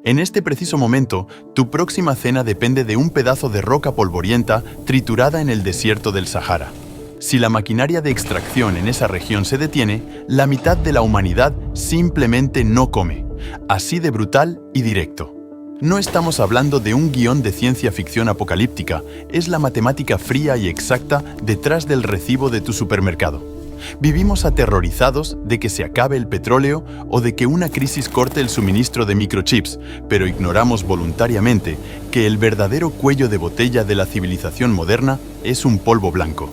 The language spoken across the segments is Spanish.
En este preciso momento, tu próxima cena depende de un pedazo de roca polvorienta triturada en el desierto del Sahara. Si la maquinaria de extracción en esa región se detiene, la mitad de la humanidad simplemente no come. Así de brutal y directo. No estamos hablando de un guión de ciencia ficción apocalíptica, es la matemática fría y exacta detrás del recibo de tu supermercado. Vivimos aterrorizados de que se acabe el petróleo o de que una crisis corte el suministro de microchips, pero ignoramos voluntariamente que el verdadero cuello de botella de la civilización moderna es un polvo blanco.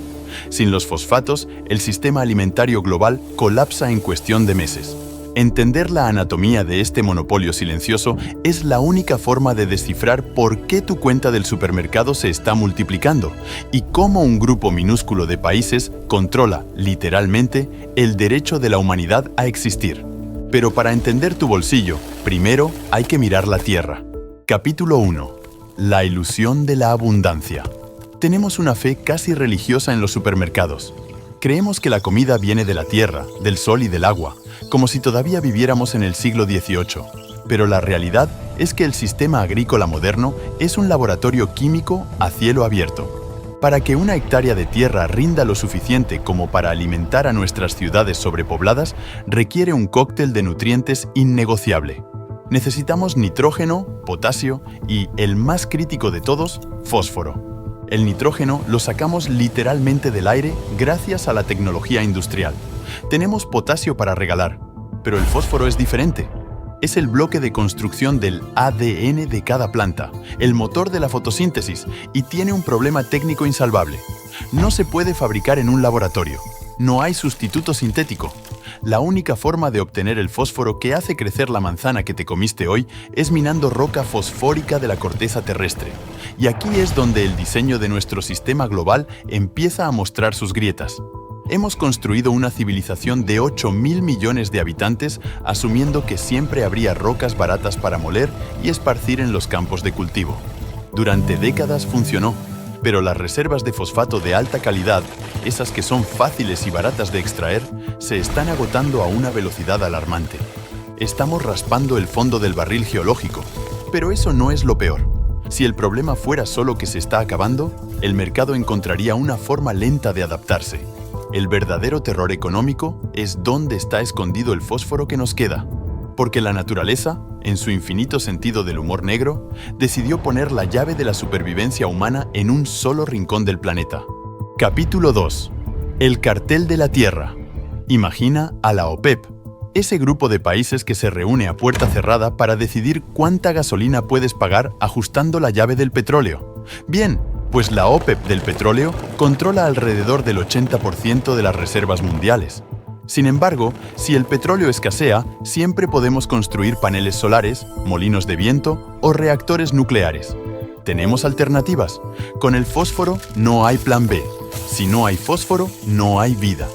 Sin los fosfatos, el sistema alimentario global colapsa en cuestión de meses. Entender la anatomía de este monopolio silencioso es la única forma de descifrar por qué tu cuenta del supermercado se está multiplicando y cómo un grupo minúsculo de países controla, literalmente, el derecho de la humanidad a existir. Pero para entender tu bolsillo, primero hay que mirar la tierra. Capítulo 1. La ilusión de la abundancia. Tenemos una fe casi religiosa en los supermercados. Creemos que la comida viene de la tierra, del sol y del agua, como si todavía viviéramos en el siglo XVIII. Pero la realidad es que el sistema agrícola moderno es un laboratorio químico a cielo abierto. Para que una hectárea de tierra rinda lo suficiente como para alimentar a nuestras ciudades sobrepobladas, requiere un cóctel de nutrientes innegociable. Necesitamos nitrógeno, potasio y, el más crítico de todos, fósforo. El nitrógeno lo sacamos literalmente del aire gracias a la tecnología industrial. Tenemos potasio para regalar, pero el fósforo es diferente. Es el bloque de construcción del ADN de cada planta, el motor de la fotosíntesis, y tiene un problema técnico insalvable. No se puede fabricar en un laboratorio. No hay sustituto sintético. La única forma de obtener el fósforo que hace crecer la manzana que te comiste hoy es minando roca fosfórica de la corteza terrestre. Y aquí es donde el diseño de nuestro sistema global empieza a mostrar sus grietas. Hemos construido una civilización de 8.000 millones de habitantes asumiendo que siempre habría rocas baratas para moler y esparcir en los campos de cultivo. Durante décadas funcionó, pero las reservas de fosfato de alta calidad, esas que son fáciles y baratas de extraer, se están agotando a una velocidad alarmante. Estamos raspando el fondo del barril geológico, pero eso no es lo peor. Si el problema fuera solo que se está acabando, el mercado encontraría una forma lenta de adaptarse. El verdadero terror económico es dónde está escondido el fósforo que nos queda, porque la naturaleza, en su infinito sentido del humor negro, decidió poner la llave de la supervivencia humana en un solo rincón del planeta. Capítulo 2. El cartel de la tierra. Imagina a la OPEP, ese grupo de países que se reúne a puerta cerrada para decidir cuánta gasolina puedes pagar ajustando la llave del petróleo. Bien, pues la OPEP del petróleo controla alrededor del 80% de las reservas mundiales. Sin embargo, si el petróleo escasea, siempre podemos construir paneles solares, molinos de viento o reactores nucleares. Tenemos alternativas. Con el fósforo no hay plan B. Si no hay fósforo, no hay vida.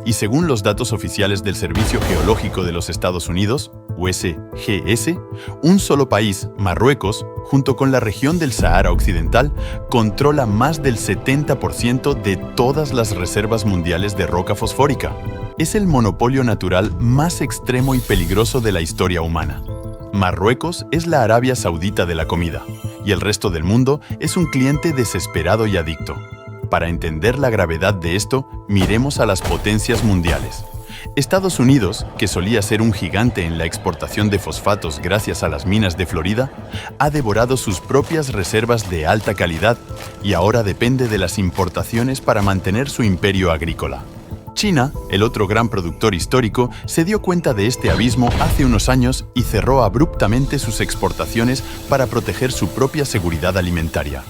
Y según los datos oficiales del Servicio Geológico de los Estados Unidos, USGS, un solo país, Marruecos, junto con la región del Sahara Occidental, controla más del 70% de todas las reservas mundiales de roca fosfórica. Es el monopolio natural más extremo y peligroso de la historia humana. Marruecos es la Arabia Saudita de la comida, y el resto del mundo es un cliente desesperado y adicto. Para entender la gravedad de esto, miremos a las potencias mundiales. Estados Unidos, que solía ser un gigante en la exportación de fosfatos gracias a las minas de Florida, ha devorado sus propias reservas de alta calidad y ahora depende de las importaciones para mantener su imperio agrícola. China, el otro gran productor histórico, se dio cuenta de este abismo hace unos años y cerró abruptamente sus exportaciones para proteger su propia seguridad alimentaria.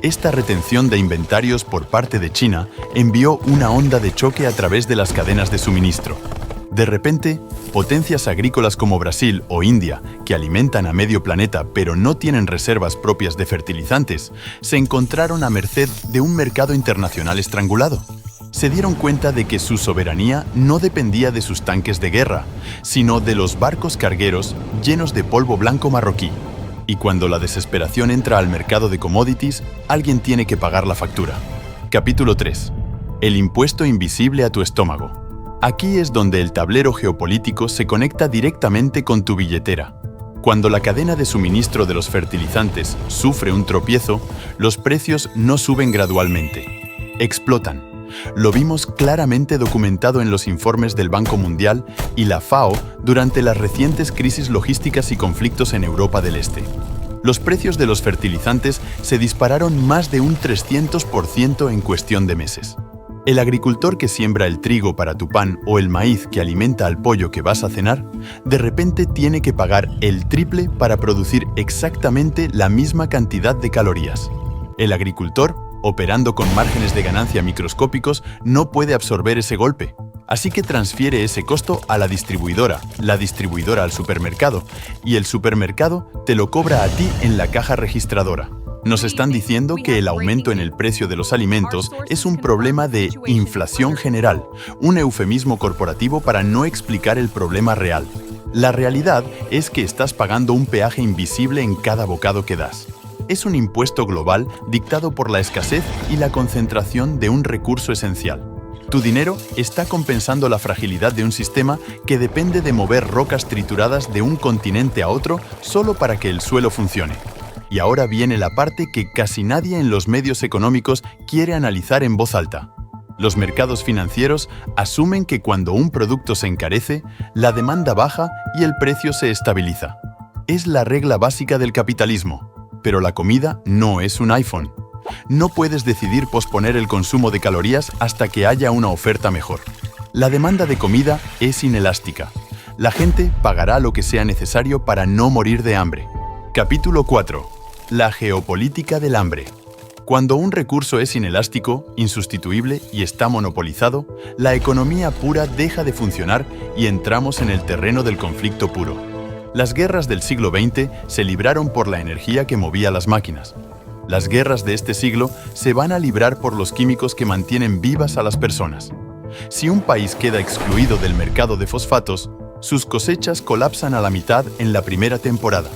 Esta retención de inventarios por parte de China envió una onda de choque a través de las cadenas de suministro. De repente, potencias agrícolas como Brasil o India, que alimentan a medio planeta pero no tienen reservas propias de fertilizantes, se encontraron a merced de un mercado internacional estrangulado. Se dieron cuenta de que su soberanía no dependía de sus tanques de guerra, sino de los barcos cargueros llenos de polvo blanco marroquí. Y cuando la desesperación entra al mercado de commodities, alguien tiene que pagar la factura. Capítulo 3. El impuesto invisible a tu estómago. Aquí es donde el tablero geopolítico se conecta directamente con tu billetera. Cuando la cadena de suministro de los fertilizantes sufre un tropiezo, los precios no suben gradualmente, explotan. Lo vimos claramente documentado en los informes del Banco Mundial y la FAO durante las recientes crisis logísticas y conflictos en Europa del Este. Los precios de los fertilizantes se dispararon más de un 300% en cuestión de meses. El agricultor que siembra el trigo para tu pan o el maíz que alimenta al pollo que vas a cenar, de repente tiene que pagar el triple para producir exactamente la misma cantidad de calorías. El agricultor, operando con márgenes de ganancia microscópicos, no puede absorber ese golpe. Así que transfiere ese costo a la distribuidora al supermercado, y el supermercado te lo cobra a ti en la caja registradora. Nos están diciendo que el aumento en el precio de los alimentos es un problema de inflación general, un eufemismo corporativo para no explicar el problema real. La realidad es que estás pagando un peaje invisible en cada bocado que das. Es un impuesto global dictado por la escasez y la concentración de un recurso esencial. Tu dinero está compensando la fragilidad de un sistema que depende de mover rocas trituradas de un continente a otro solo para que el suelo funcione. Y ahora viene la parte que casi nadie en los medios económicos quiere analizar en voz alta. Los mercados financieros asumen que cuando un producto se encarece, la demanda baja y el precio se estabiliza. Es la regla básica del capitalismo, pero la comida no es un iPhone. No puedes decidir posponer el consumo de calorías hasta que haya una oferta mejor. La demanda de comida es inelástica. La gente pagará lo que sea necesario para no morir de hambre. Capítulo 4. La geopolítica del hambre. Cuando un recurso es inelástico, insustituible y está monopolizado, la economía pura deja de funcionar y entramos en el terreno del conflicto puro. Las guerras del siglo XX se libraron por la energía que movía las máquinas. Las guerras de este siglo se van a librar por los químicos que mantienen vivas a las personas. Si un país queda excluido del mercado de fosfatos, sus cosechas colapsan a la mitad en la primera temporada.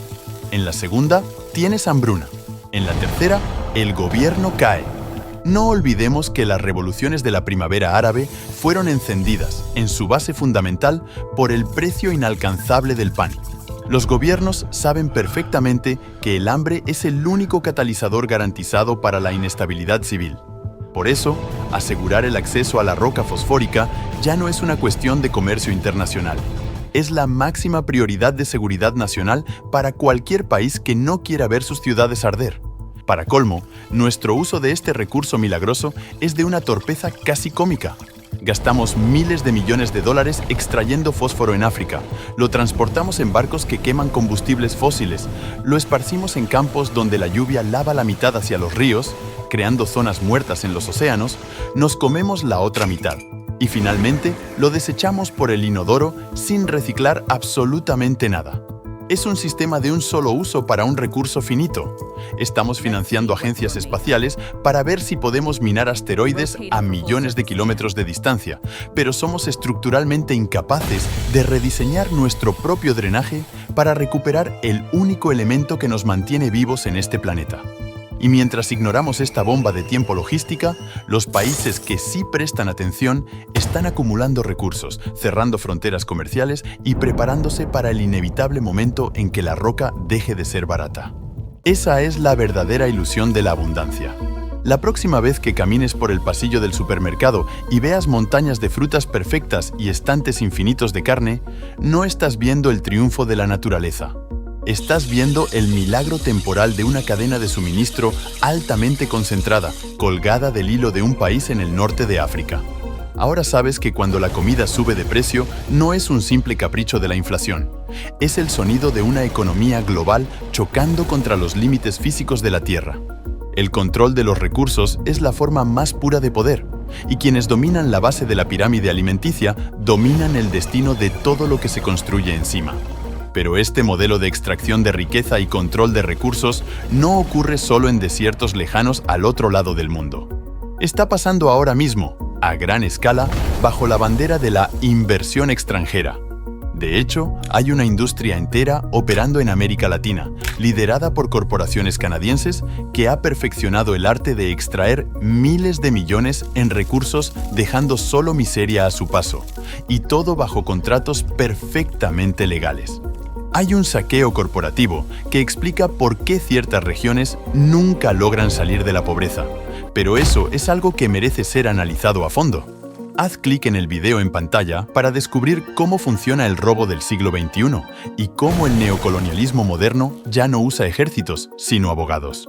En la segunda, tienes hambruna. En la tercera, el gobierno cae. No olvidemos que las revoluciones de la primavera árabe fueron encendidas, en su base fundamental, por el precio inalcanzable del pan. Los gobiernos saben perfectamente que el hambre es el único catalizador garantizado para la inestabilidad civil. Por eso, asegurar el acceso a la roca fosfórica ya no es una cuestión de comercio internacional. Es la máxima prioridad de seguridad nacional para cualquier país que no quiera ver sus ciudades arder. Para colmo, nuestro uso de este recurso milagroso es de una torpeza casi cómica. Gastamos miles de millones de dólares extrayendo fósforo en África, lo transportamos en barcos que queman combustibles fósiles, lo esparcimos en campos donde la lluvia lava la mitad hacia los ríos, creando zonas muertas en los océanos, nos comemos la otra mitad y finalmente lo desechamos por el inodoro sin reciclar absolutamente nada. Es un sistema de un solo uso para un recurso finito. Estamos financiando agencias espaciales para ver si podemos minar asteroides a millones de kilómetros de distancia, pero somos estructuralmente incapaces de rediseñar nuestro propio drenaje para recuperar el único elemento que nos mantiene vivos en este planeta. Y mientras ignoramos esta bomba de tiempo logística, los países que sí prestan atención están acumulando recursos, cerrando fronteras comerciales y preparándose para el inevitable momento en que la roca deje de ser barata. Esa es la verdadera ilusión de la abundancia. La próxima vez que camines por el pasillo del supermercado y veas montañas de frutas perfectas y estantes infinitos de carne, no estás viendo el triunfo de la naturaleza. Estás viendo el milagro temporal de una cadena de suministro altamente concentrada, colgada del hilo de un país en el norte de África. Ahora sabes que cuando la comida sube de precio, no es un simple capricho de la inflación. Es el sonido de una economía global chocando contra los límites físicos de la Tierra. El control de los recursos es la forma más pura de poder, y quienes dominan la base de la pirámide alimenticia dominan el destino de todo lo que se construye encima. Pero este modelo de extracción de riqueza y control de recursos no ocurre solo en desiertos lejanos al otro lado del mundo. Está pasando ahora mismo, a gran escala, bajo la bandera de la inversión extranjera. De hecho, hay una industria entera operando en América Latina, liderada por corporaciones canadienses, que ha perfeccionado el arte de extraer miles de millones en recursos dejando solo miseria a su paso, y todo bajo contratos perfectamente legales. Hay un saqueo corporativo que explica por qué ciertas regiones nunca logran salir de la pobreza, pero eso es algo que merece ser analizado a fondo. Haz clic en el video en pantalla para descubrir cómo funciona el robo del siglo XXI y cómo el neocolonialismo moderno ya no usa ejércitos, sino abogados.